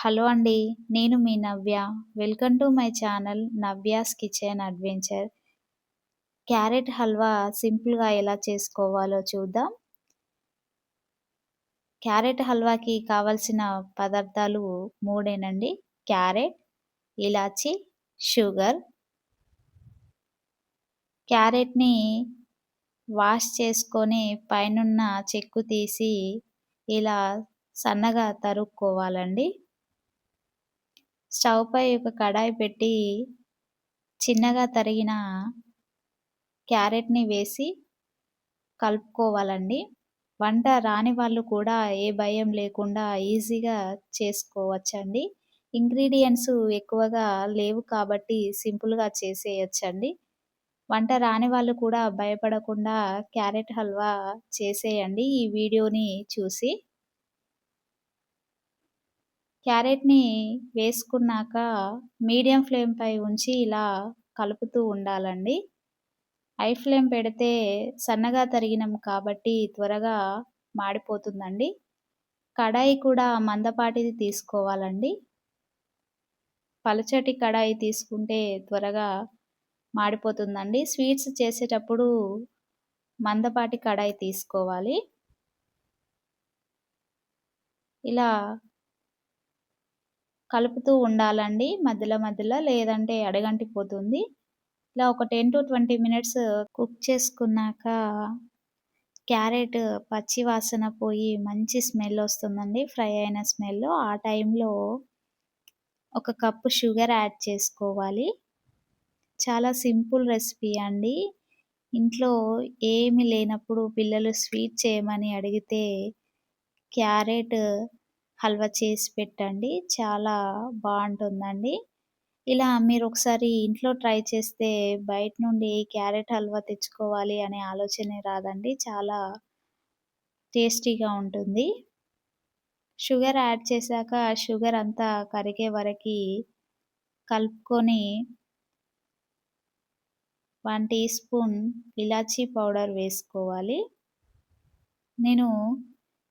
Hello అండి. నేను మీ Navya. Welcome to my channel 'Navya's kitchen adventure'. Carrot halwa సింపుల్‌గా ఎలా చేసుకోవాలో చూద్దాం. క్యారెట్ హల్వాకి కావాల్సిన పదార్థాలు మూడేనండి. క్యారెట్, ఇలాచి, షుగర్. క్యారెట్‌ని వాష్ చేసుకొని పైనున్న చెక్కు తీసి ఇలా సన్నగా తరుక్కోవాలండి. స్టవ్ పై ఒక కడాయి పెట్టి చిన్నగా తరిగిన క్యారెట్‌ని వేసి కలుపుకోవాలండి. వంట రాని వాళ్ళు కూడా ఏ భయం లేకుండా ఈజీగా చేసుకోవచ్చండి. ఇంగ్రీడియెంట్స్ ఎక్కువగా లేవు కాబట్టి సింపుల్‌గా చేసేయొచ్చండి. వంట రాని వాళ్ళు కూడా భయపడకుండా క్యారెట్ హల్వా చేసేయండి ఈ వీడియోని చూసి. క్యారెట్‌ని వేసుకున్నాక మీడియం ఫ్లేమ్‌పై ఉంచి ఇలా కలుపుతూ ఉండాలండి. హై ఫ్లేమ్ పెడితే సన్నగా తరిగినాం కాబట్టి త్వరగా మాడిపోతుందండి. కడాయి కూడా మందపాటిది తీసుకోవాలండి. పలుచటి కడాయి తీసుకుంటే త్వరగా మాడిపోతుందండి. స్వీట్స్ చేసేటప్పుడు మందపాటి కడాయి తీసుకోవాలి. ఇలా కలుపుతూ ఉండాలండి మధ్యలో మధ్యలో, లేదంటే అడుగంటిపోతుంది. ఇలా ఒక 10-20 మినిట్స్ కుక్ చేసుకున్నాక క్యారెట్ పచ్చి వాసన పోయి మంచి స్మెల్ వస్తుందండి. ఫ్రై అయిన స్మెల్. ఆ టైంలో ఒక కప్పు షుగర్ యాడ్ చేసుకోవాలి. చాలా సింపుల్ రెసిపీ అండి. ఇంట్లో ఏమి లేనప్పుడు పిల్లలు స్వీట్ చేయమని అడిగితే క్యారెట్ హల్వా చేసి పెట్టండి. చాలా బావుంటుందండి. ఇలా మీరొకసారి ఇంట్లో ట్రై చేస్తే బయట నుండి క్యారెట్ హల్వా తెచ్చుకోవాలి అనే ఆలోచనే రాదండి. చాలా టేస్టీగా ఉంటుంది. షుగర్ యాడ్ చేశాక షుగర్ అంతా కరిగే వరకి కలుపుకొని 1 టీ స్పూన్ ఇలాచీ పౌడర్ వేసుకోవాలి. నేను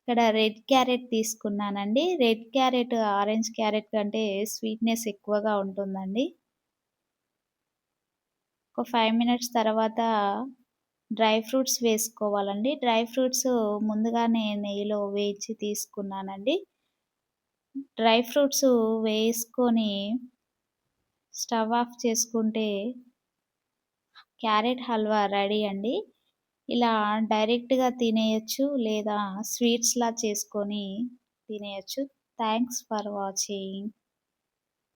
ఇక్కడ రెడ్ క్యారెట్ తీసుకున్నానండి. రెడ్ క్యారెట్ ఆరెంజ్ క్యారెట్ కంటే స్వీట్‌నెస్ ఎక్కువగా ఉంటుందండి. ఒక 5 మినిట్స్ తర్వాత డ్రై ఫ్రూట్స్ వేసుకోవాలండి. డ్రై ఫ్రూట్స్ ముందుగానే నెయ్యిలో వేయించి తీసుకున్నానండి. డ్రై ఫ్రూట్స్ వేసుకొని స్టవ్ ఆఫ్ చేసుకుంటే క్యారెట్ హల్వా రెడీ అండి. ఇలా డైరెక్ట్‌గా తినేయొచ్చు, లేదా స్వీట్స్‌లా చేసుకొని తినేయొచ్చు. Thanks for watching.